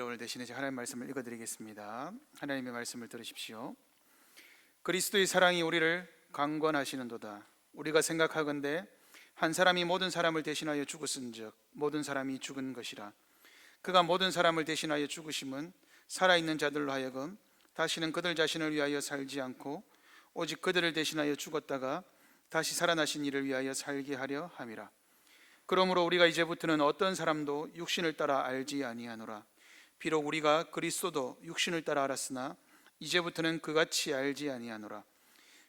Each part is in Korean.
오늘 대신에 하나님의 말씀을 읽어드리겠습니다. 하나님의 말씀을 들으십시오. 그리스도의 사랑이 우리를 강권하시는도다. 우리가 생각하건대 한 사람이 모든 사람을 대신하여 죽었은즉 모든 사람이 죽은 것이라. 그가 모든 사람을 대신하여 죽으심은 살아있는 자들로 하여금 다시는 그들 자신을 위하여 살지 않고 오직 그들을 대신하여 죽었다가 다시 살아나신 이를 위하여 살게 하려 함이라. 그러므로 우리가 이제부터는 어떤 사람도 육신을 따라 알지 아니하노라. 비록 우리가 그리스도도 육신을 따라 알았으나 이제부터는 그같이 알지 아니하노라.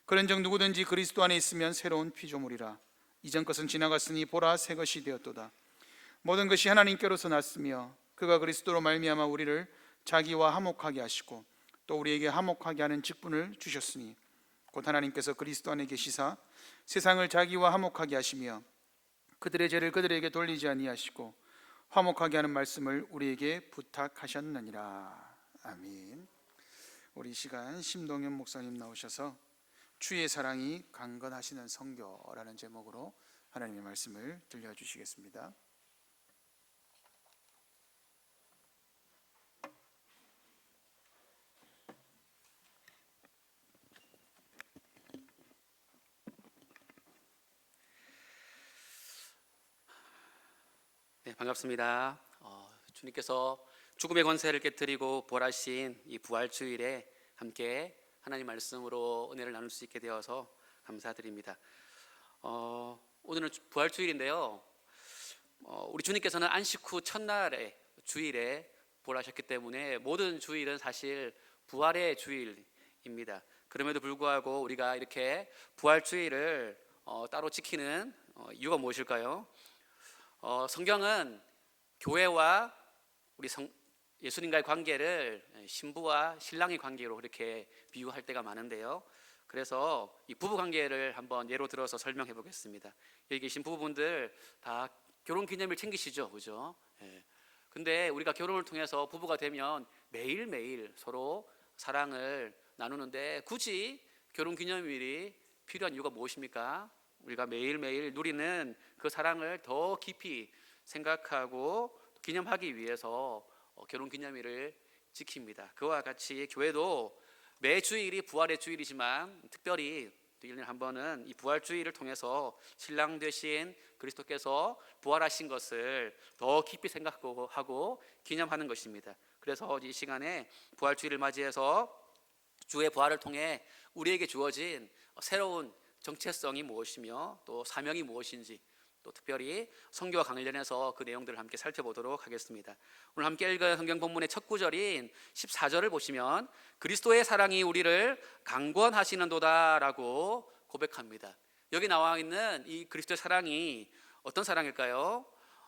그런즉 누구든지 그리스도 안에 있으면 새로운 피조물이라. 이전 것은 지나갔으니 보라 새 것이 되었도다. 모든 것이 하나님께로서 났으며 그가 그리스도로 말미암아 우리를 자기와 화목하게 하시고 또 우리에게 화목하게 하는 직분을 주셨으니 곧 하나님께서 그리스도 안에 계시사 세상을 자기와 화목하게 하시며 그들의 죄를 그들에게 돌리지 아니하시고 화목하게 하는 말씀을 우리에게 부탁하셨느니라. 아멘. 우리 시간 심동현 목사님 나오셔서 주의 사랑이 강건하시는 선교라는 제목으로 하나님의 말씀을 들려주시겠습니다. 네, 반갑습니다. 주님께서 죽음의 권세를 깨뜨리고 부활하신 이 부활주일에 함께 하나님 말씀으로 은혜를 나눌 수 있게 되어서 감사드립니다. 오늘은 부활주일인데요. 우리 주님께서는 안식 후 첫날에 주일에 부활하셨기 때문에 모든 주일은 사실 부활의 주일입니다. 그럼에도 불구하고 우리가 이렇게 부활주일을 따로 지키는 이유가 무엇일까요? 성경은 교회와 우리 예수님과의 관계를 신부와 신랑의 관계로 그렇게 비유할 때가 많은데요. 그래서 이 부부 관계를 한번 예로 들어서 설명해 보겠습니다. 여기 계신 부부분들 다 결혼 기념일 챙기시죠, 그죠? 예. 근데 우리가 결혼을 통해서 부부가 되면 매일매일 서로 사랑을 나누는데 굳이 결혼 기념일이 필요한 이유가 무엇입니까? 우리가 매일매일 누리는 그 사랑을 더 깊이 생각하고 기념하기 위해서 결혼 기념일을 지킵니다. 그와 같이 교회도 매 주일이 부활의 주일이지만 특별히 1년에 한 번은 이 부활주일을 통해서 신랑 되신 그리스도께서 부활하신 것을 더 깊이 생각하고 기념하는 것입니다. 그래서 이 시간에 부활주일을 맞이해서 주의 부활을 통해 우리에게 주어진 새로운 정체성이 무엇이며 또 사명이 무엇인지 또 특별히 성경과 관련해서 그 내용들을 함께 살펴보도록 하겠습니다. 오늘 함께 읽은 성경 본문의 첫 구절인 14절을 보시면 그리스도의 사랑이 우리를 강권하시는도다 라고 고백합니다. 여기 나와 있는 이 그리스도의 사랑이 어떤 사랑일까요?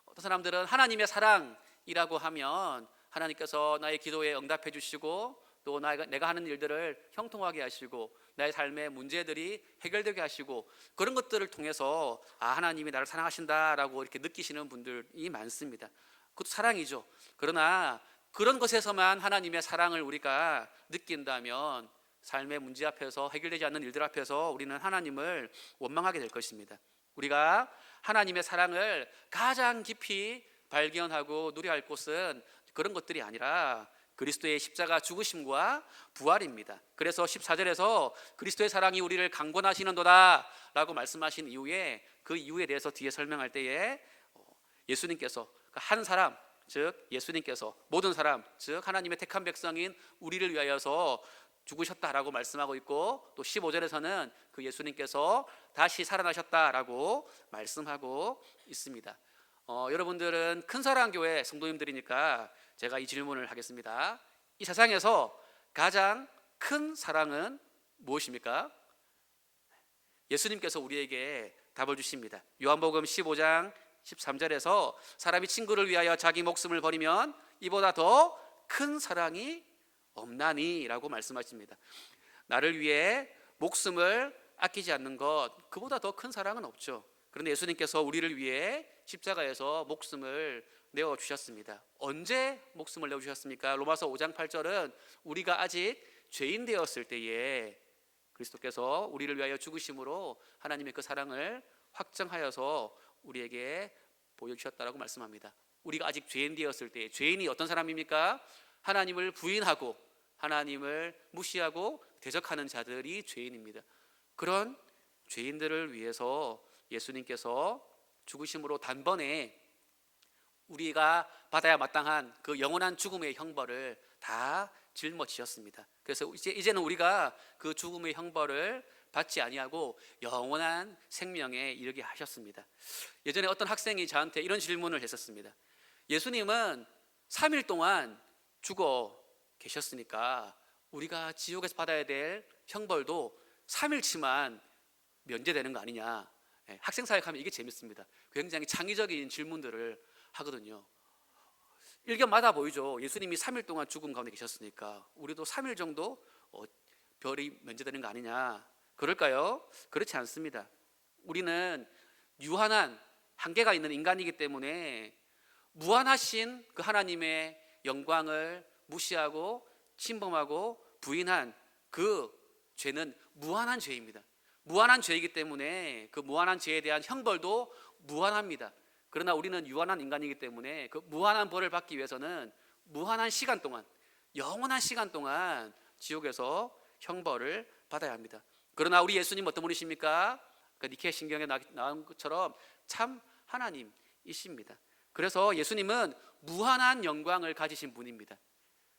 어떤 사람들은 하나님의 사랑이라고 하면 하나님께서 나의 기도에 응답해 주시고 또 내가 하는 일들을 형통하게 하시고 나의 삶의 문제들이 해결되게 하시고 그런 것들을 통해서 하나님이 나를 사랑하신다라고 이렇게 느끼시는 분들이 많습니다. 그것도 사랑이죠. 그러나 그런 것에서만 하나님의 사랑을 우리가 느낀다면 삶의 문제 앞에서 해결되지 않는 일들 앞에서 우리는 하나님을 원망하게 될 것입니다. 우리가 하나님의 사랑을 가장 깊이 발견하고 누려야 할 곳은 그런 것들이 아니라 그리스도의 십자가 죽으심과 부활입니다. 그래서 14절에서 그리스도의 사랑이 우리를 강권하시는도다 라고 말씀하신 이후에 그 이유에 대해서 뒤에 설명할 때에 예수님께서 한 사람 즉 예수님께서 모든 사람 즉 하나님의 택한 백성인 우리를 위하여서 죽으셨다라고 말씀하고 있고 또 15절에서는 그 예수님께서 다시 살아나셨다라고 말씀하고 있습니다. 여러분들은 큰사랑교회 성도님들이니까 제가 이 질문을 하겠습니다. 이 세상에서 가장 큰 사랑은 무엇입니까? 예수님께서 우리에게 답을 주십니다. 요한복음 15장 13절에서 사람이 친구를 위하여 자기 목숨을 버리면 이보다 더 큰 사랑이 없나니 라고 말씀하십니다. 나를 위해 목숨을 아끼지 않는 것, 그보다 더 큰 사랑은 없죠. 그런데 예수님께서 우리를 위해 십자가에서 목숨을 내어주셨습니다. 언제 목숨을 내어주셨습니까? 로마서 5장 8절은 우리가 아직 죄인 되었을 때에 그리스도께서 우리를 위하여 죽으심으로 하나님의 그 사랑을 확정하여서 우리에게 보여주셨다라고 말씀합니다. 우리가 아직 죄인 되었을 때, 죄인이 어떤 사람입니까? 하나님을 부인하고 하나님을 무시하고 대적하는 자들이 죄인입니다. 그런 죄인들을 위해서 예수님께서 죽으심으로 단번에 우리가 받아야 마땅한 그 영원한 죽음의 형벌을 다 짊어지셨습니다. 그래서 이제는 우리가 그 죽음의 형벌을 받지 아니하고 영원한 생명에 이르게 하셨습니다. 예전에 어떤 학생이 저한테 이런 질문을 했었습니다. 예수님은 3일 동안 죽어 계셨으니까 우리가 지옥에서 받아야 될 형벌도 3일치만 면제되는 거 아니냐. 학생 사역하면 이게 재밌습니다. 굉장히 창의적인 질문들을 하거든요. 일견 맞아 보이죠. 예수님이 3일 동안 죽음 가운데 계셨으니까 우리도 3일 정도 별이 면제되는 거 아니냐. 그럴까요? 그렇지 않습니다. 우리는 유한한 한계가 있는 인간이기 때문에 무한하신 그 하나님의 영광을 무시하고 침범하고 부인한 그 죄는 무한한 죄입니다. 무한한 죄이기 때문에 그 무한한 죄에 대한 형벌도 무한합니다. 그러나 우리는 유한한 인간이기 때문에 그 무한한 벌을 받기 위해서는 무한한 시간 동안, 영원한 시간 동안 지옥에서 형벌을 받아야 합니다. 그러나 우리 예수님 어떤 분이십니까? 그 니케 신경에 나온 것처럼 참 하나님이십니다. 그래서 예수님은 무한한 영광을 가지신 분입니다.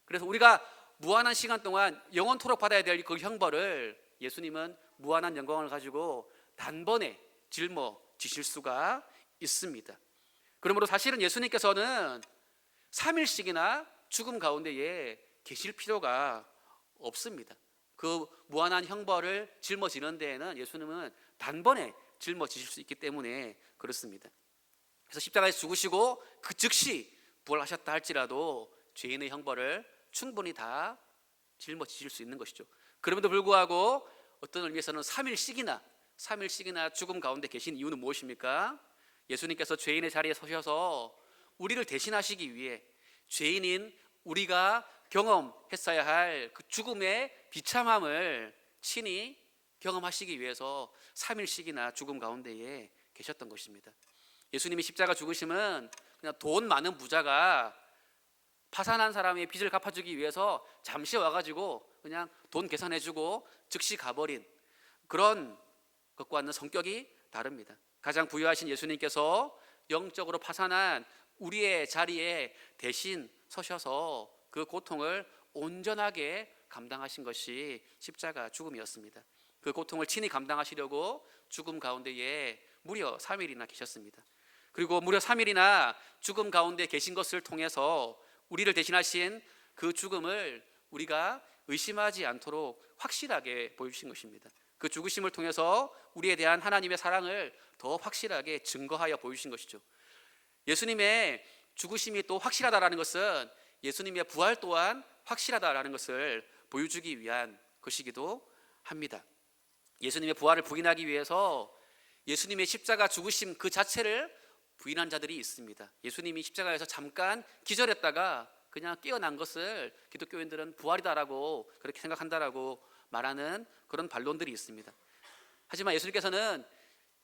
그래서 우리가 무한한 시간 동안 영원토록 받아야 될 그 형벌을 예수님은 무한한 영광을 가지고 단번에 짊어지실 수가 있습니다. 그러므로 사실은 예수님께서는 3일씩이나 죽음 가운데에 계실 필요가 없습니다. 그 무한한 형벌을 짊어지는 데에는 예수님은 단번에 짊어지실 수 있기 때문에 그렇습니다. 그래서 십자가에서 죽으시고 그 즉시 부활하셨다 할지라도 죄인의 형벌을 충분히 다 짊어지실 수 있는 것이죠. 그럼에도 불구하고 어떤 의미에서는 3일씩이나 죽음 가운데 계신 이유는 무엇입니까? 예수님께서 죄인의 자리에 서셔서 우리를 대신하시기 위해 죄인인 우리가 경험했어야 할 그 죽음의 비참함을 친히 경험하시기 위해서 3일씩이나 죽음 가운데에 계셨던 것입니다. 예수님이 십자가 죽으심은 그냥 돈 많은 부자가 파산한 사람의 빚을 갚아주기 위해서 잠시 와가지고 그냥 돈 계산해주고 즉시 가버린 그런 것과는 성격이 다릅니다. 가장 부유하신 예수님께서 영적으로 파산한 우리의 자리에 대신 서셔서 그 고통을 온전하게 감당하신 것이 십자가 죽음이었습니다. 그 고통을 친히 감당하시려고 죽음 가운데에 무려 3일이나 계셨습니다. 그리고 무려 3일이나 죽음 가운데 계신 것을 통해서 우리를 대신하신 그 죽음을 우리가 의심하지 않도록 확실하게 보여주신 것입니다. 그 죽으심을 통해서 우리에 대한 하나님의 사랑을 더 확실하게 증거하여 보여주신 것이죠. 예수님의 죽으심이 또 확실하다라는 것은 예수님의 부활 또한 확실하다라는 것을 보여주기 위한 것이기도 합니다. 예수님의 부활을 부인하기 위해서 예수님의 십자가 죽으심 그 자체를 부인한 자들이 있습니다. 예수님이 십자가에서 잠깐 기절했다가 그냥 깨어난 것을 기독교인들은 부활이다라고 그렇게 생각한다라고 말하는 그런 반론들이 있습니다. 하지만 예수님께서는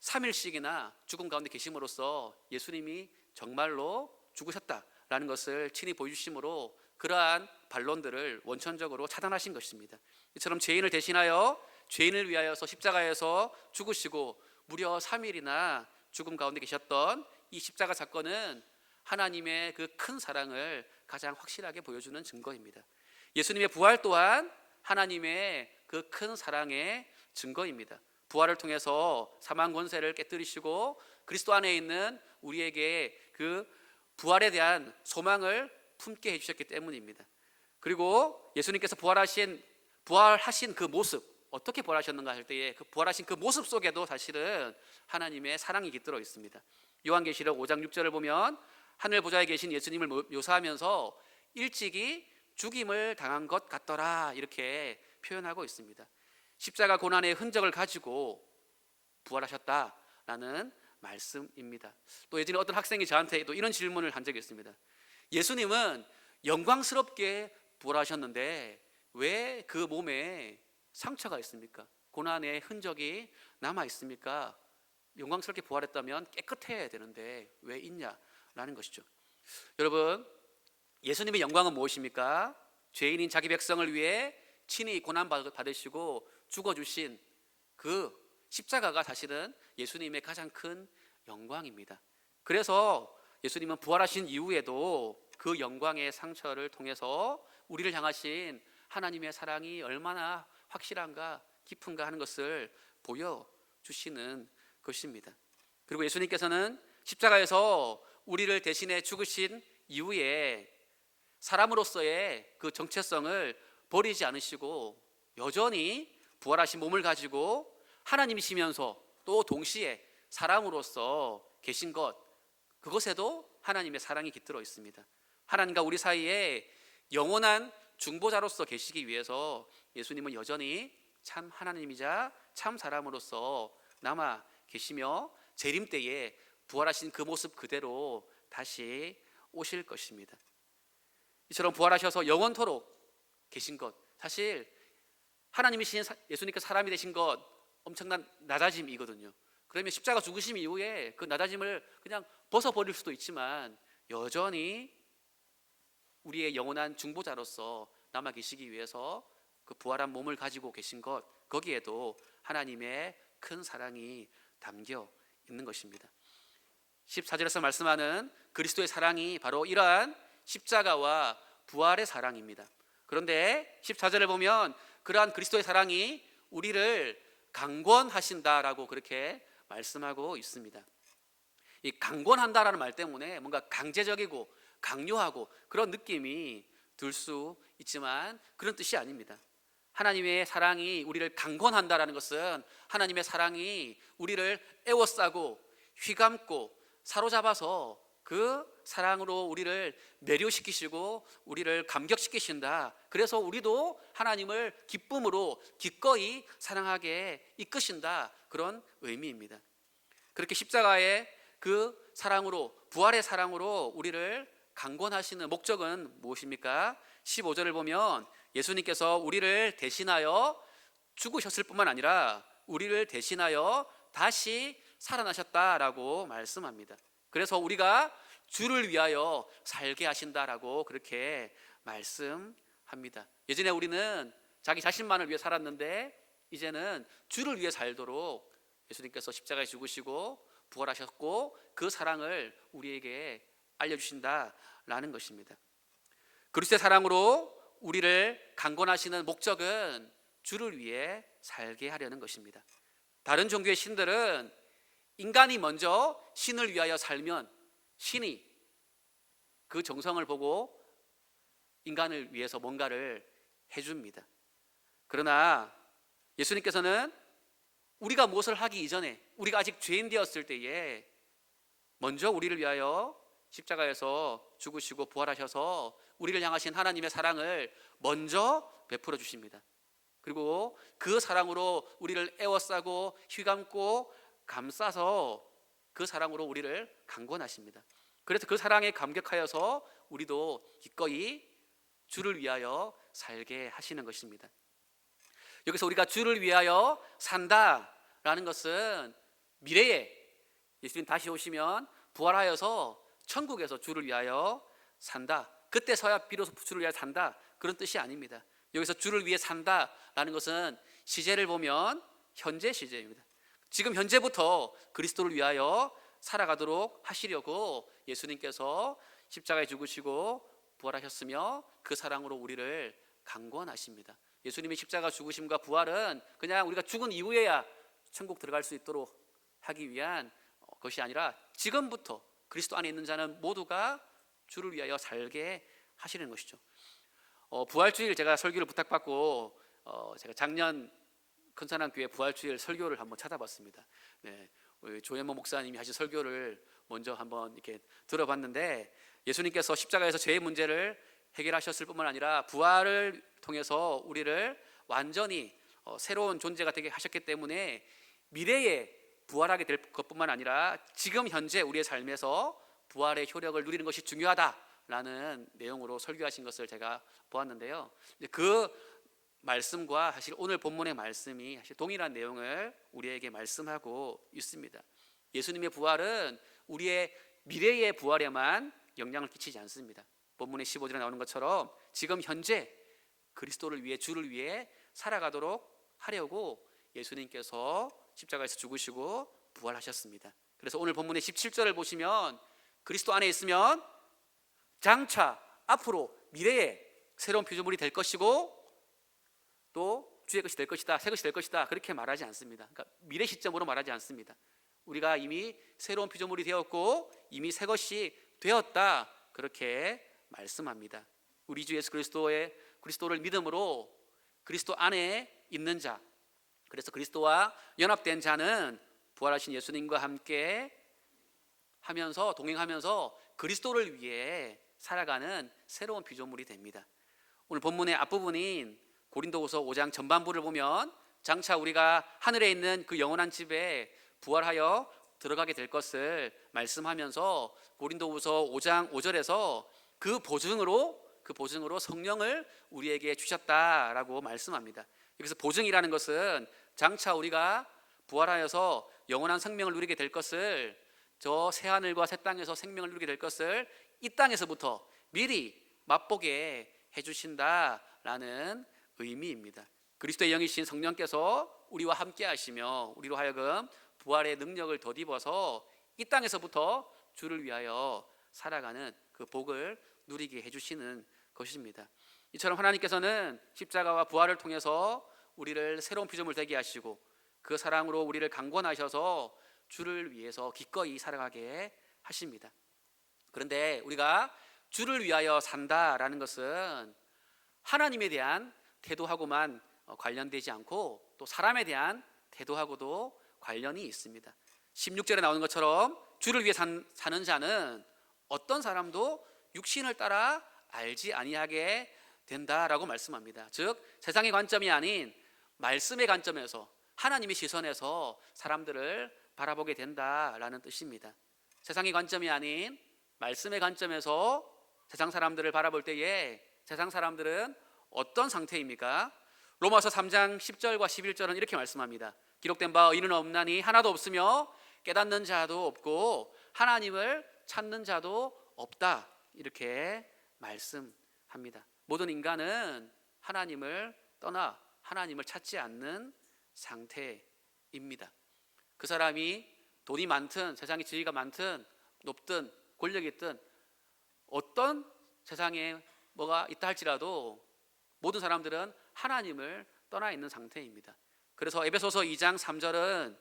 3일씩이나 죽음 가운데 계심으로써 예수님이 정말로 죽으셨다라는 것을 친히 보여주심으로 그러한 반론들을 원천적으로 차단하신 것입니다. 이처럼 죄인을 대신하여 죄인을 위하여서 십자가에서 죽으시고 무려 3일이나 죽음 가운데 계셨던 이 십자가 사건은 하나님의 그 큰 사랑을 가장 확실하게 보여주는 증거입니다. 예수님의 부활 또한 하나님의 그 큰 사랑의 증거입니다. 부활을 통해서 사망 권세를 깨뜨리시고 그리스도 안에 있는 우리에게 그 부활에 대한 소망을 품게 해주셨기 때문입니다. 그리고 예수님께서 부활하신 그 모습, 어떻게 부활하셨는가 할 때에 그 부활하신 그 모습 속에도 사실은 하나님의 사랑이 깃들어 있습니다. 요한계시록 5장 6절을 보면 하늘 보좌에 계신 예수님을 묘사하면서 일찍이 죽임을 당한 것 같더라 이렇게 표현하고 있습니다. 십자가 고난의 흔적을 가지고 부활하셨다라는 말씀입니다. 또 예전에 어떤 학생이 저한테 또 이런 질문을 한 적이 있습니다. 예수님은 영광스럽게 부활하셨는데 왜 그 몸에 상처가 있습니까? 고난의 흔적이 남아 있습니까? 영광스럽게 부활했다면 깨끗해야 되는데 왜 있냐라는 것이죠. 여러분, 예수님의 영광은 무엇입니까? 죄인인 자기 백성을 위해 친히 고난 받으시고 죽어주신 그 십자가가 사실은 예수님의 가장 큰 영광입니다. 그래서 예수님은 부활하신 이후에도 그 영광의 상처를 통해서 우리를 향하신 하나님의 사랑이 얼마나 확실한가 깊은가 하는 것을 보여주시는 것입니다. 그리고 예수님께서는 십자가에서 우리를 대신해 죽으신 이후에 사람으로서의 그 정체성을 버리지 않으시고 여전히 부활하신 몸을 가지고 하나님이시면서 또 동시에 사람으로서 계신 것, 그것에도 하나님의 사랑이 깃들어 있습니다. 하나님과 우리 사이에 영원한 중보자로서 계시기 위해서 예수님은 여전히 참 하나님이자 참 사람으로서 남아 계시며 재림 때에 부활하신 그 모습 그대로 다시 오실 것입니다. 이처럼 부활하셔서 영원토록 계신 것, 사실 하나님이신 예수님께서 사람이 되신 것 엄청난 낮아짐이거든요. 그러면 십자가 죽으심 이후에 그 낮아짐을 그냥 벗어버릴 수도 있지만 여전히 우리의 영원한 중보자로서 남아 계시기 위해서 그 부활한 몸을 가지고 계신 것, 거기에도 하나님의 큰 사랑이 담겨 있는 것입니다. 14절에서 말씀하는 그리스도의 사랑이 바로 이러한 십자가와 부활의 사랑입니다. 그런데 14절을 보면 그러한 그리스도의 사랑이 우리를 강권하신다라고 그렇게 말씀하고 있습니다. 이 강권한다라는 말 때문에 뭔가 강제적이고 강요하고 그런 느낌이 들 수 있지만 그런 뜻이 아닙니다. 하나님의 사랑이 우리를 강권한다라는 것은 하나님의 사랑이 우리를 에워싸고 휘감고 사로잡아서 그 사랑으로 우리를 매료시키시고 우리를 감격시키신다. 그래서 우리도 하나님을 기쁨으로 기꺼이 사랑하게 이끄신다. 그런 의미입니다. 그렇게 십자가의 그 사랑으로, 부활의 사랑으로 우리를 강권하시는 목적은 무엇입니까? 15절을 보면 예수님께서 우리를 대신하여 죽으셨을 뿐만 아니라 우리를 대신하여 다시 살아나셨다라고 말씀합니다. 그래서 우리가 주를 위하여 살게 하신다라고 그렇게 말씀합니다. 예전에 우리는 자기 자신만을 위해 살았는데 이제는 주를 위해 살도록 예수님께서 십자가에 죽으시고 부활하셨고 그 사랑을 우리에게 알려주신다라는 것입니다. 그리스도의 사랑으로 우리를 강권하시는 목적은 주를 위해 살게 하려는 것입니다. 다른 종교의 신들은 인간이 먼저 신을 위하여 살면 신이 그 정성을 보고 인간을 위해서 뭔가를 해줍니다. 그러나 예수님께서는 우리가 무엇을 하기 이전에, 우리가 아직 죄인 되었을 때에 먼저 우리를 위하여 십자가에서 죽으시고 부활하셔서 우리를 향하신 하나님의 사랑을 먼저 베풀어 주십니다. 그리고 그 사랑으로 우리를 에워싸고 휘감고 감싸서 그 사랑으로 우리를 강권하십니다. 그래서 그 사랑에 감격하여서 우리도 기꺼이 주를 위하여 살게 하시는 것입니다. 여기서 우리가 주를 위하여 산다라는 것은 미래에 예수님 다시 오시면 부활하여서 천국에서 주를 위하여 산다, 그때서야 비로소 주를 위하여 산다, 그런 뜻이 아닙니다. 여기서 주를 위해 산다라는 것은 시제를 보면 현재 시제입니다. 지금 현재부터 그리스도를 위하여 살아가도록 하시려고 예수님께서 십자가에 죽으시고 부활하셨으며 그 사랑으로 우리를 강권하십니다. 예수님의 십자가 죽으심과 부활은 그냥 우리가 죽은 이후에야 천국 들어갈 수 있도록 하기 위한 것이 아니라 지금부터 그리스도 안에 있는 자는 모두가 주를 위하여 살게 하시는 것이죠. 부활주일 제가 설교를 부탁받고 제가 작년 큰사랑교회 부활주일 설교를 한번 찾아봤습니다. 네, 조현모 목사님이 하신 설교를 먼저 한번 이렇게 들어봤는데 예수님께서 십자가에서 죄의 문제를 해결하셨을 뿐만 아니라 부활을 통해서 우리를 완전히 새로운 존재가 되게 하셨기 때문에 미래에 부활하게 될 것뿐만 아니라 지금 현재 우리의 삶에서 부활의 효력을 누리는 것이 중요하다라는 내용으로 설교하신 것을 제가 보았는데요. 그 말씀과 사실 오늘 본문의 말씀이 사실 동일한 내용을 우리에게 말씀하고 있습니다. 예수님의 부활은 우리의 미래의 부활에만 영향을 끼치지 않습니다. 본문의 15절에 나오는 것처럼 지금 현재 그리스도를 위해, 주를 위해 살아가도록 하려고 예수님께서 십자가에서 죽으시고 부활하셨습니다. 그래서 오늘 본문의 17절을 보시면 그리스도 안에 있으면 장차 앞으로 미래에 새로운 피조물이 될 것이고 또 주의 것이 될 것이다, 새 것이 될 것이다, 그렇게 말하지 않습니다. 그러니까 미래 시점으로 말하지 않습니다. 우리가 이미 새로운 피조물이 되었고 이미 새 것이 되었다, 그렇게 말씀합니다. 우리 주 예수 그리스도를 믿음으로 그리스도 안에 있는 자, 그래서 그리스도와 연합된 자는 부활하신 예수님과 함께 하면서 동행하면서 그리스도를 위해 살아가는 새로운 피조물이 됩니다. 오늘 본문의 앞부분인 고린도후서 5장 전반부를 보면 장차 우리가 하늘에 있는 그 영원한 집에 부활하여 들어가게 될 것을 말씀하면서 고린도후서 5장 5절에서 그 보증으로 성령을 우리에게 주셨다라고 말씀합니다. 여기서 보증이라는 것은 장차 우리가 부활하여서 영원한 생명을 누리게 될 것을, 저 새하늘과 새 땅에서 생명을 누리게 될 것을 이 땅에서부터 미리 맛보게 해주신다라는 의미입니다. 그리스도의 영이신 성령께서 우리와 함께 하시며 우리로 하여금 부활의 능력을 덧입어서 이 땅에서부터 주를 위하여 살아가는 그 복을 누리게 해주시는 것입니다. 이처럼 하나님께서는 십자가와 부활을 통해서 우리를 새로운 피조물 되게 하시고 그 사랑으로 우리를 강권하셔서 주를 위해서 기꺼이 살아가게 하십니다. 그런데 우리가 주를 위하여 산다라는 것은 하나님에 대한 태도하고만 관련되지 않고 또 사람에 대한 태도하고도 관련이 있습니다. 16절에 나오는 것처럼 주를 위해 사는 자는 어떤 사람도 육신을 따라 알지 아니하게 된다라고 말씀합니다. 즉 세상의 관점이 아닌 말씀의 관점에서, 하나님의 시선에서 사람들을 바라보게 된다라는 뜻입니다. 세상의 관점이 아닌 말씀의 관점에서 세상 사람들을 바라볼 때에 세상 사람들은 어떤 상태입니까? 로마서 3장 10절과 11절은 이렇게 말씀합니다. 기록된 바 의인은 없나니 하나도 없으며 깨닫는 자도 없고 하나님을 찾는 자도 없다, 이렇게 말씀합니다. 모든 인간은 하나님을 떠나 하나님을 찾지 않는 상태입니다. 그 사람이 돈이 많든 세상에 지위가 많든 높든 권력이 있든 어떤 세상에 뭐가 있다 할지라도 모든 사람들은 하나님을 떠나 있는 상태입니다. 그래서 에베소서 2장 3절은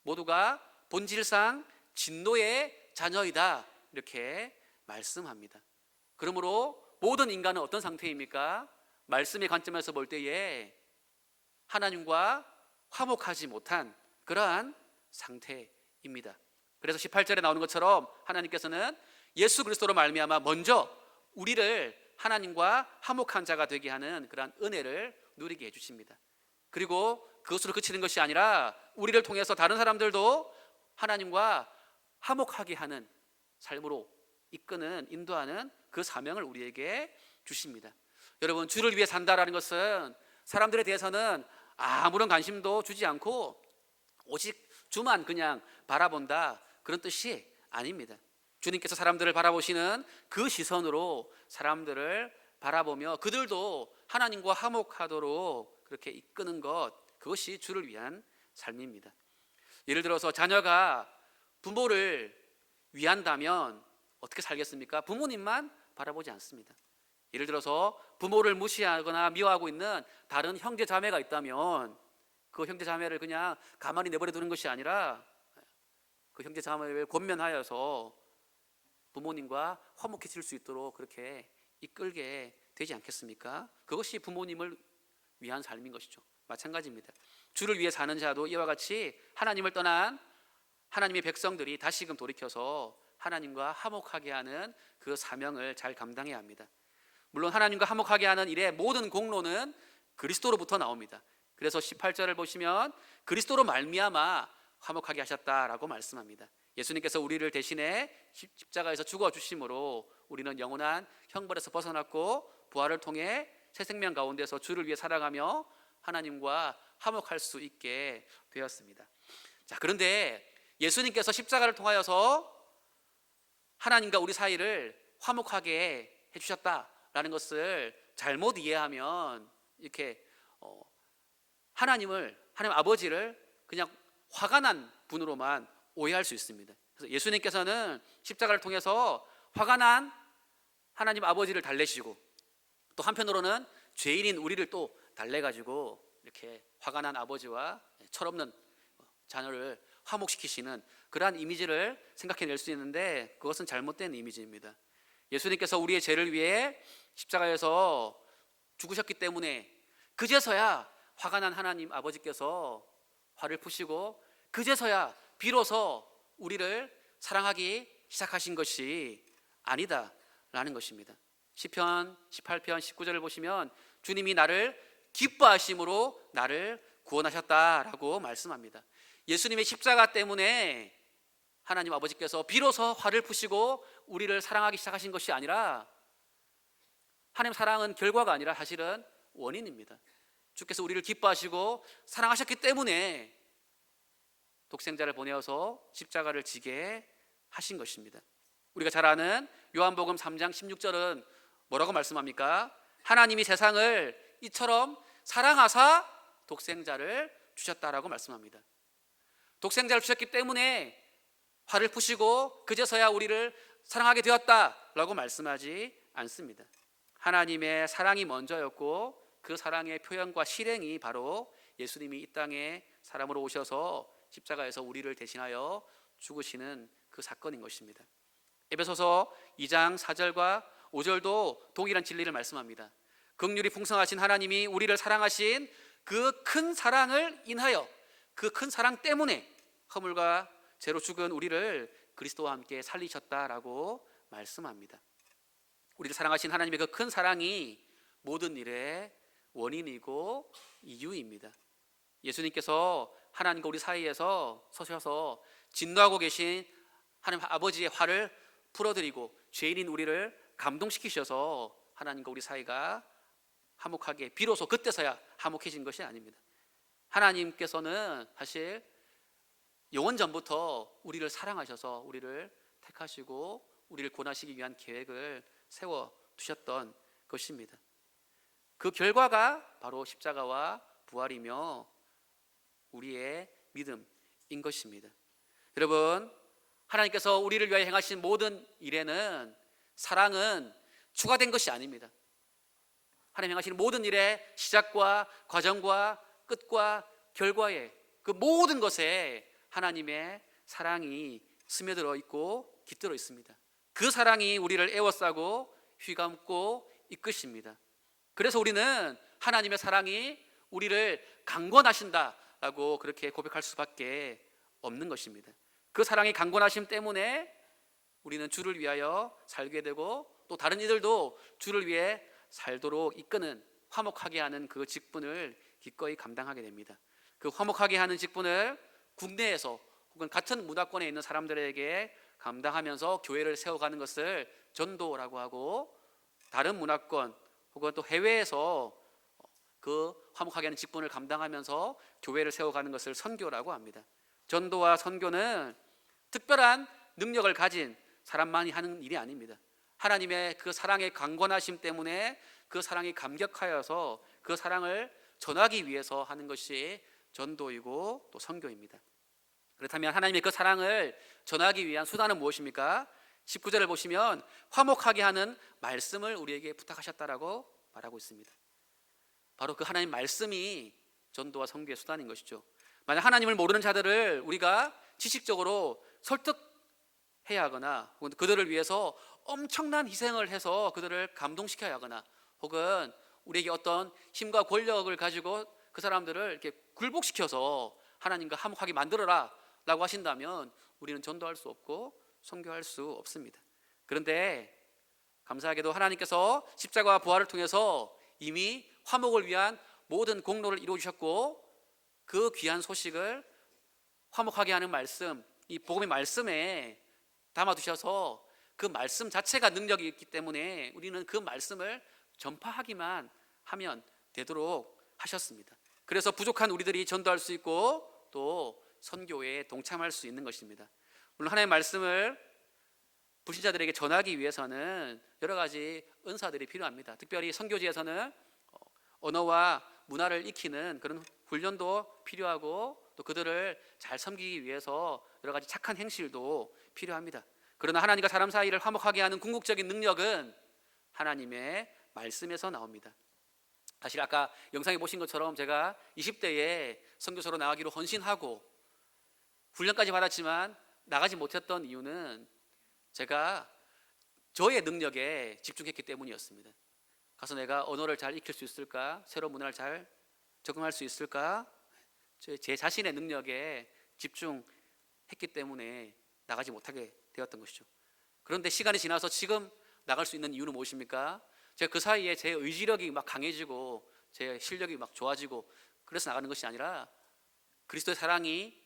모두가 본질상 진노의 자녀이다, 이렇게 말씀합니다. 그러므로 모든 인간은 어떤 상태입니까? 말씀의 관점에서 볼 때에 하나님과 화목하지 못한 그러한 상태입니다. 그래서 18절에 나오는 것처럼 하나님께서는 예수 그리스도로 말미암아 먼저 우리를 하나님과 화목한 자가 되게 하는 그러한 은혜를 누리게 해주십니다. 그리고 그것으로 그치는 것이 아니라 우리를 통해서 다른 사람들도 하나님과 화목하게 하는 삶으로 이끄는, 인도하는 그 사명을 우리에게 주십니다. 여러분, 주를 위해 산다라는 것은 사람들에 대해서는 아무런 관심도 주지 않고 오직 주만 그냥 바라본다, 그런 뜻이 아닙니다. 주님께서 사람들을 바라보시는 그 시선으로 사람들을 바라보며 그들도 하나님과 화목하도록 그렇게 이끄는 것, 그것이 주를 위한 삶입니다. 예를 들어서 자녀가 부모를 위한다면 어떻게 살겠습니까? 부모님만 바라보지 않습니다. 예를 들어서 부모를 무시하거나 미워하고 있는 다른 형제 자매가 있다면 그 형제 자매를 그냥 가만히 내버려 두는 것이 아니라 그 형제 자매를 권면하여서 부모님과 화목해질 수 있도록 그렇게 이끌게 되지 않겠습니까? 그것이 부모님을 위한 삶인 것이죠. 마찬가지입니다. 주를 위해 사는 자도 이와 같이 하나님을 떠난 하나님의 백성들이 다시금 돌이켜서 하나님과 화목하게 하는 그 사명을 잘 감당해야 합니다. 물론 하나님과 화목하게 하는 일의 모든 공로는 그리스도로부터 나옵니다. 그래서 18절을 보시면 그리스도로 말미암아 화목하게 하셨다라고 말씀합니다. 예수님께서 우리를 대신해 십자가에서 죽어주심으로 우리는 영원한 형벌에서 벗어났고 부활을 통해 새 생명 가운데서 주를 위해 살아가며 하나님과 화목할 수 있게 되었습니다. 자, 그런데 예수님께서 십자가를 통하여서 하나님과 우리 사이를 화목하게 해주셨다라는 것을 잘못 이해하면 이렇게 하나님 아버지를 그냥 화가 난 분으로만 오해할 수 있습니다. 그래서 예수님께서는 십자가를 통해서 화가 난 하나님 아버지를 달래시고, 또 한편으로는 죄인인 우리를 또 달래가지고 이렇게 화가 난 아버지와 철없는 자녀를 화목시키시는 그러한 이미지를 생각해낼 수 있는데, 그것은 잘못된 이미지입니다. 예수님께서 우리의 죄를 위해 십자가에서 죽으셨기 때문에 그제서야 화가 난 하나님 아버지께서 화를 푸시고, 그제서야 비로소 우리를 사랑하기 시작하신 것이 아니다라는 것입니다. 시편 18편 19절을 보시면 주님이 나를 기뻐하심으로 나를 구원하셨다라고 말씀합니다. 예수님의 십자가 때문에 하나님 아버지께서 비로소 화를 푸시고 우리를 사랑하기 시작하신 것이 아니라, 하나님 사랑은 결과가 아니라 사실은 원인입니다. 주께서 우리를 기뻐하시고 사랑하셨기 때문에 독생자를 보내어서 십자가를 지게 하신 것입니다. 우리가 잘 아는 요한복음 3장 16절은 뭐라고 말씀합니까? 하나님이 세상을 이처럼 사랑하사 독생자를 주셨다라고 말씀합니다. 독생자를 주셨기 때문에 화를 푸시고 그제서야 우리를 사랑하게 되었다라고 말씀하지 않습니다. 하나님의 사랑이 먼저였고, 그 사랑의 표현과 실행이 바로 예수님이 이 땅에 사람으로 오셔서 십자가에서 우리를 대신하여 죽으시는 그 사건인 것입니다. 에베소서 2장 4절과 5절도 동일한 진리를 말씀합니다. 긍휼이 풍성하신 하나님이 우리를 사랑하신 그 큰 사랑을 인하여, 그 큰 사랑 때문에 허물과 죄로 죽은 우리를 그리스도와 함께 살리셨다라고 말씀합니다. 우리를 사랑하신 하나님의 그 큰 사랑이 모든 일의 원인이고 이유입니다. 예수님께서 하나님과 우리 사이에서 서셔서 진노하고 계신 하나님 아버지의 화를 풀어드리고 죄인인 우리를 감동시키셔서 하나님과 우리 사이가 화목하게, 비로소 그때서야 화목해진 것이 아닙니다. 하나님께서는 사실 영원 전부터 우리를 사랑하셔서 우리를 택하시고 우리를 구원하시기 위한 계획을 세워두셨던 것입니다. 그 결과가 바로 십자가와 부활이며 우리의 믿음인 것입니다. 여러분, 하나님께서 우리를 위하여 행하신 모든 일에는 사랑은 추가된 것이 아닙니다. 하나님 행하시는 모든 일의 시작과 과정과 끝과 결과의 그 모든 것에 하나님의 사랑이 스며들어 있고 깃들어 있습니다. 그 사랑이 우리를 에워싸고 휘감고 이끄십니다. 그래서 우리는 하나님의 사랑이 우리를 강권하신다라고 그렇게 고백할 수밖에 없는 것입니다. 그 사랑이 강권하심 때문에 우리는 주를 위하여 살게 되고, 또 다른 이들도 주를 위해 살도록 이끄는, 화목하게 하는 그 직분을 기꺼이 감당하게 됩니다. 그 화목하게 하는 직분을 국내에서 혹은 같은 문화권에 있는 사람들에게 감당하면서 교회를 세워가는 것을 전도라고 하고, 다른 문화권 혹은 또 해외에서 그 화목하게 하는 직분을 감당하면서 교회를 세워가는 것을 선교라고 합니다. 전도와 선교는 특별한 능력을 가진 사람만이 하는 일이 아닙니다. 하나님의 그 사랑의 강권하심 때문에 그 사랑이 감격하여서 그 사랑을 전하기 위해서 하는 것이 전도이고 또 선교입니다. 그렇다면 하나님의 그 사랑을 전하기 위한 수단은 무엇입니까? 19절을 보시면 화목하게 하는 말씀을 우리에게 부탁하셨다라고 말하고 있습니다. 바로 그 하나님 말씀이 전도와 선교의 수단인 것이죠. 만약 하나님을 모르는 자들을 우리가 지식적으로 설득해야 하거나, 혹은 그들을 위해서 엄청난 희생을 해서 그들을 감동시켜야 하거나, 혹은 우리에게 어떤 힘과 권력을 가지고 그 사람들을 이렇게 굴복시켜서 하나님과 화목하게 만들어라 라고 하신다면 우리는 전도할 수 없고 선교할 수 없습니다. 그런데 감사하게도 하나님께서 십자가와 부활을 통해서 이미 화목을 위한 모든 공로를 이루어 주셨고, 그 귀한 소식을 화목하게 하는 말씀, 이 복음의 말씀에 담아두셔서 그 말씀 자체가 능력이 있기 때문에 우리는 그 말씀을 전파하기만 하면 되도록 하셨습니다. 그래서 부족한 우리들이 전도할 수 있고 또 선교에 동참할 수 있는 것입니다. 물론 하나님의 말씀을 불신자들에게 전하기 위해서는 여러 가지 은사들이 필요합니다. 특별히 선교지에서는 언어와 문화를 익히는 그런 훈련도 필요하고 또 그들을 잘 섬기기 위해서 여러 가지 착한 행실도 필요합니다. 그러나 하나님과 사람 사이를 화목하게 하는 궁극적인 능력은 하나님의 말씀에서 나옵니다. 사실 아까 영상에 보신 것처럼 제가 20대에 선교사로 나가기로 헌신하고 훈련까지 받았지만 나가지 못했던 이유는 제가 저의 능력에 집중했기 때문이었습니다. 가서 내가 언어를 잘 익힐 수 있을까? 새로운 문화를 잘 적응할 수 있을까? 제 자신의 능력에 집중했기 때문에 나가지 못하게 되었던 것이죠. 그런데 시간이 지나서 지금 나갈 수 있는 이유는 무엇입니까? 제가 그 사이에 제 의지력이 막 강해지고 제 실력이 막 좋아지고 그래서 나가는 것이 아니라 그리스도의 사랑이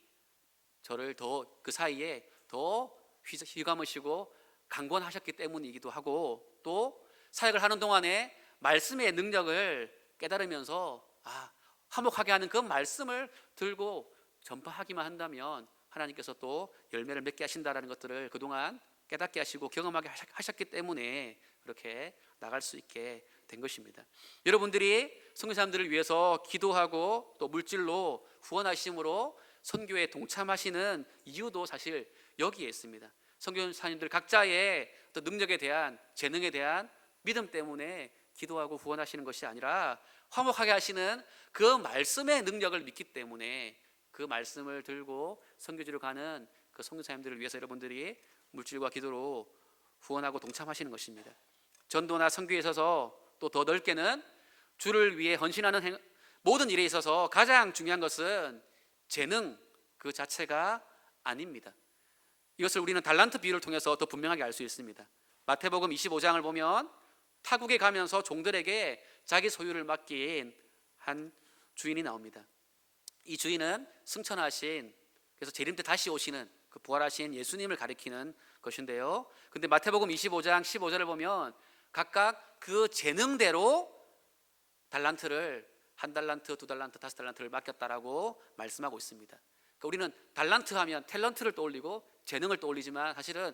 저를 더 그 사이에 더 휘감으시고 강권하셨기 때문이기도 하고 또 사역을 하는 동안에 말씀의 능력을 깨달으면서 화목하게 하는 그 말씀을 들고 전파하기만 한다면 하나님께서 또 열매를 맺게 하신다라는 것들을 그동안 깨닫게 하시고 경험하게 하셨기 때문에 그렇게 나갈 수 있게 된 것입니다. 여러분들이 선교사님들을 위해서 기도하고 또 물질로 후원하심으로 선교에 동참하시는 이유도 사실 여기에 있습니다. 선교사님들 각자의 또 능력에 대한 재능에 대한 믿음 때문에 기도하고 후원하시는 것이 아니라 화목하게 하시는 그 말씀의 능력을 믿기 때문에 그 말씀을 들고 선교지로 가는 그 선교사님들을 위해서 여러분들이 물질과 기도로 후원하고 동참하시는 것입니다. 전도나 선교에 있어서 또 더 넓게는 주를 위해 헌신하는 모든 일에 있어서 가장 중요한 것은 재능 그 자체가 아닙니다. 이것을 우리는 달란트 비유를 통해서 더 분명하게 알 수 있습니다. 마태복음 25장을 보면 타국에 가면서 종들에게 자기 소유를 맡긴 한 주인이 나옵니다. 이 주인은 승천하신, 그래서 재림 때 다시 오시는 그 부활하신 예수님을 가리키는 것인데요. 근데 마태복음 25장 15절을 보면 각각 그 재능대로 달란트를 1달란트, 2달란트, 5달란트를 맡겼다라고 말씀하고 있습니다. 그러니까 우리는 달란트 하면 탤런트를 떠올리고 재능을 떠올리지만 사실은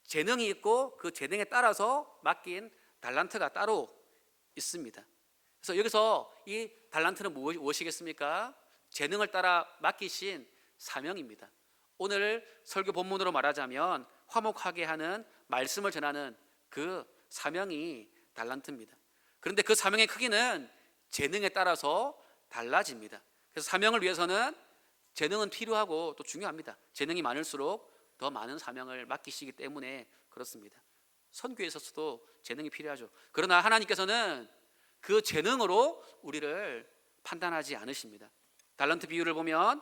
재능이 있고 그 재능에 따라서 맡긴 달란트가 따로 있습니다. 그래서 여기서 이 달란트는 무엇이겠습니까? 재능을 따라 맡기신 사명입니다. 오늘 설교 본문으로 말하자면 화목하게 하는 말씀을 전하는 그 사명이 달란트입니다. 그런데 그 사명의 크기는 재능에 따라서 달라집니다. 그래서 사명을 위해서는 재능은 필요하고 또 중요합니다. 재능이 많을수록 더 많은 사명을 맡기시기 때문에 그렇습니다. 선교에 있어서도 재능이 필요하죠. 그러나 하나님께서는 그 재능으로 우리를 판단하지 않으십니다. 달란트 비유를 보면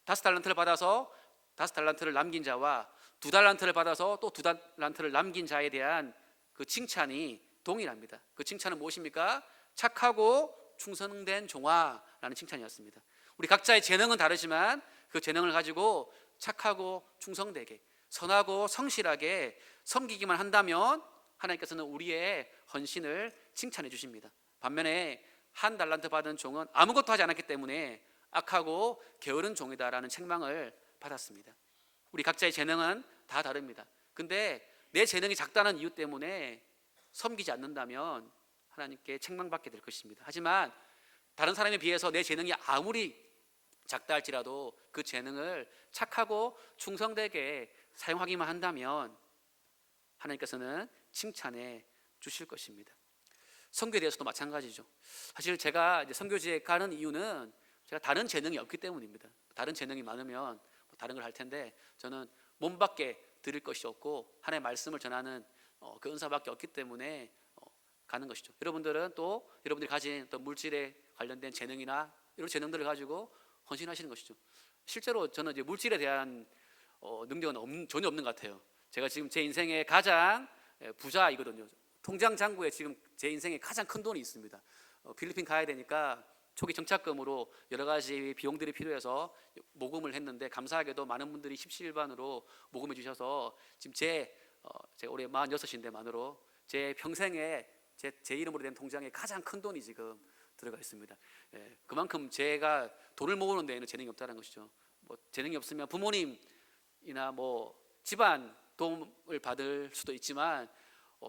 5달란트를 받아서 5달란트를 남긴 자와 2달란트를 받아서 또 2달란트를 남긴 자에 대한 그 칭찬이 동일합니다. 그 칭찬은 무엇입니까? 착하고 충성된 종아라는 칭찬이었습니다. 우리 각자의 재능은 다르지만 그 재능을 가지고 착하고 충성되게 선하고 성실하게 섬기기만 한다면 하나님께서는 우리의 헌신을 칭찬해 주십니다. 반면에 1달란트 받은 종은 아무것도 하지 않았기 때문에 악하고 게으른 종이다라는 책망을 받았습니다. 우리 각자의 재능은 다 다릅니다. 근데 내 재능이 작다는 이유 때문에 섬기지 않는다면 하나님께 책망받게 될 것입니다. 하지만 다른 사람에 비해서 내 재능이 아무리 작다 할지라도 그 재능을 착하고 충성되게 사용하기만 한다면 하나님께서는 칭찬해 주실 것입니다. 선교에 대해서도 마찬가지죠. 사실 제가 이제 선교지에 가는 이유는 제가 다른 재능이 없기 때문입니다. 다른 재능이 많으면 다른 걸 할 텐데 저는 몸밖에 드릴 것이 없고 하나님의 말씀을 전하는 그 은사밖에 없기 때문에 가는 것이죠. 여러분들은 또 여러분들이 가진 또 물질에 관련된 재능이나 이런 재능들을 가지고 헌신하시는 것이죠. 실제로 저는 이제 물질에 대한 능력은 전혀 없는 것 같아요. 제가 지금 제 인생의 가장 부자이거든요. 통장 잔고에 지금 제 인생에 가장 큰 돈이 있습니다. 필리핀 가야 되니까 초기 정착금으로 여러 가지 비용들이 필요해서 모금을 했는데 감사하게도 많은 분들이 십시일반으로 모금해 주셔서 지금 제가 올해 46인데 만으로 제 평생에 제 이름으로 된 통장에 가장 큰 돈이 지금 들어가 있습니다. 그만큼 제가 돈을 모으는 데에는 재능이 없다는 것이죠. 뭐 재능이 없으면 부모님이나 뭐 집안 도움을 받을 수도 있지만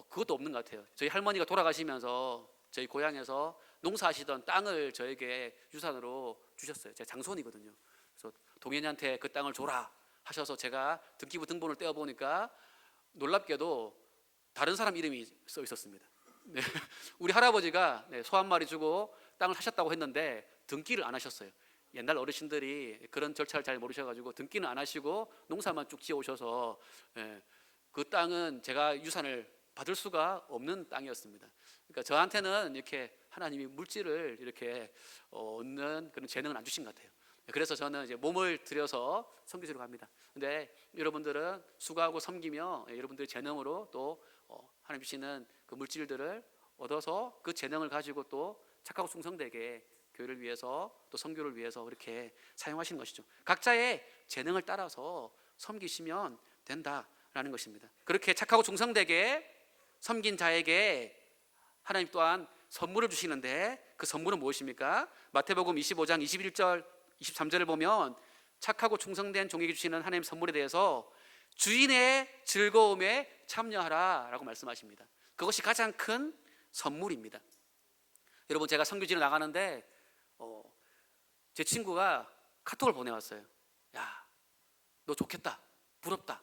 그것도 없는 것 같아요. 저희 할머니가 돌아가시면서 저희 고향에서 농사하시던 땅을 저에게 유산으로 주셨어요. 제 장손이거든요. 그래서 동현이한테 그 땅을 줘라 하셔서 제가 등기부 등본을 떼어보니까 놀랍게도 다른 사람 이름이 써 있었습니다. 네. 우리 할아버지가 소 한 마리 주고 땅을 하셨다고 했는데 등기를 안 하셨어요. 옛날 어르신들이 그런 절차를 잘 모르셔가지고 등기는 안 하시고 농사만 쭉 지어오셔서 그 땅은 제가 유산을 받을 수가 없는 땅이었습니다. 그러니까 저한테는 이렇게 하나님이 물질을 이렇게 얻는 그런 재능은 안 주신 것 같아요. 그래서 저는 이제 몸을 들여서 섬기시러 갑니다. 근데 여러분들은 수고하고 섬기며 여러분들의 재능으로 또 하나님 주시는 그 물질들을 얻어서 그 재능을 가지고 또 착하고 충성되게 교회를 위해서 또 선교를 위해서 그렇게 사용하시는 것이죠. 각자의 재능을 따라서 섬기시면 된다라는 것입니다. 그렇게 착하고 충성되게 섬긴 자에게 하나님 또한 선물을 주시는데 그 선물은 무엇입니까? 마태복음 25장 21절 23절을 보면 착하고 충성된 종에게 주시는 하나님 선물에 대해서 주인의 즐거움에 참여하라 라고 말씀하십니다. 그것이 가장 큰 선물입니다. 여러분, 제가 선교지를 나가는데 제 친구가 카톡을 보내왔어요. 야, 너 좋겠다, 부럽다.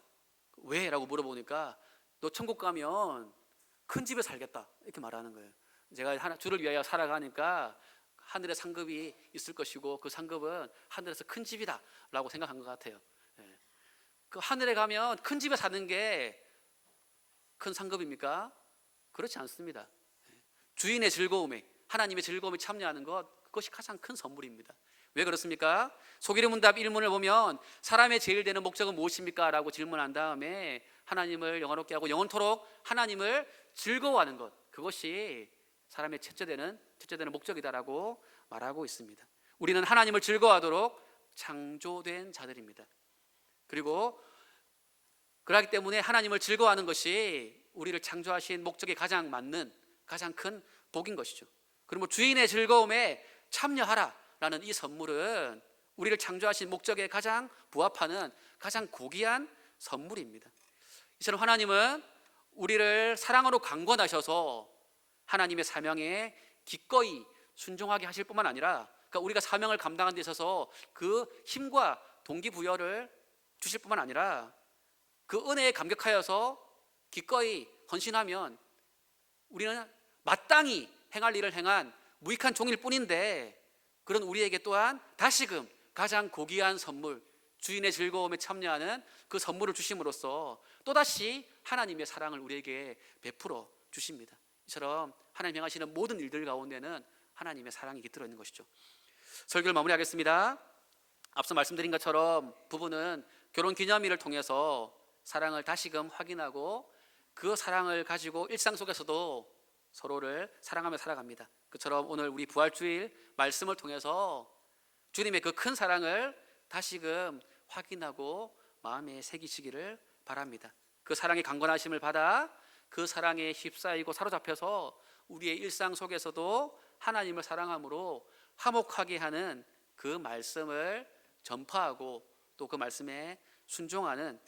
왜? 라고 물어보니까 너 천국 가면 큰 집에 살겠다 이렇게 말하는 거예요. 제가 주를 위하여 살아가니까 하늘에 상급이 있을 것이고 그 상급은 하늘에서 큰 집이다 라고 생각한 것 같아요. 그 하늘에 가면 큰 집에 사는 게 큰 상급입니까? 그렇지 않습니다. 주인의 즐거움에, 하나님의 즐거움에 참여하는 것, 그것이 가장 큰 선물입니다. 왜 그렇습니까? 소개료 문답 1문을 보면 사람의 제일 되는 목적은 무엇입니까? 라고 질문한 다음에 하나님을 영화롭게 하고 영원토록 하나님을 즐거워하는 것, 그것이 사람의 첫째 되는 목적이다라고 말하고 있습니다. 우리는 하나님을 즐거워하도록 창조된 자들입니다. 그리고 그렇기 때문에 하나님을 즐거워하는 것이 우리를 창조하신 목적에 가장 맞는 가장 큰 복인 것이죠. 그리고 주인의 즐거움에 참여하라라는 이 선물은 우리를 창조하신 목적에 가장 부합하는 가장 고귀한 선물입니다. 이처럼 하나님은 우리를 사랑으로 강권하셔서 하나님의 사명에 기꺼이 순종하게 하실 뿐만 아니라, 그러니까 우리가 사명을 감당하는 데 있어서 그 힘과 동기부여를 주실 뿐만 아니라 그 은혜에 감격하여서 기꺼이 헌신하면 우리는 마땅히 행할 일을 행한 무익한 종일 뿐인데, 그런 우리에게 또한 다시금 가장 고귀한 선물, 주인의 즐거움에 참여하는 그 선물을 주심으로써 또다시 하나님의 사랑을 우리에게 베풀어 주십니다. 이처럼 하나님 행하시는 모든 일들 가운데는 하나님의 사랑이 깃들어 있는 것이죠. 설교를 마무리하겠습니다. 앞서 말씀드린 것처럼 부부는 결혼기념일을 통해서 사랑을 다시금 확인하고 그 사랑을 가지고 일상 속에서도 서로를 사랑하며 살아갑니다. 그처럼 오늘 우리 부활주일 말씀을 통해서 주님의 그 큰 사랑을 다시금 확인하고 마음에 새기시기를 바랍니다. 그 사랑의 강건하심을 받아 그 사랑에 휩싸이고 사로잡혀서 우리의 일상 속에서도 하나님을 사랑함으로 화목하게 하는 그 말씀을 전파하고 또 그 말씀에 순종하는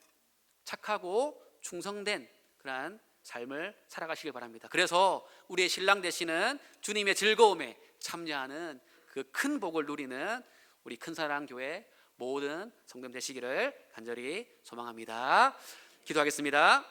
착하고 충성된 그러한 삶을 살아가시길 바랍니다. 그래서 우리의 신랑 되시는 주님의 즐거움에 참여하는 그 큰 복을 누리는 우리 큰사랑교회 모든 성도님 되시기를 간절히 소망합니다. 기도하겠습니다.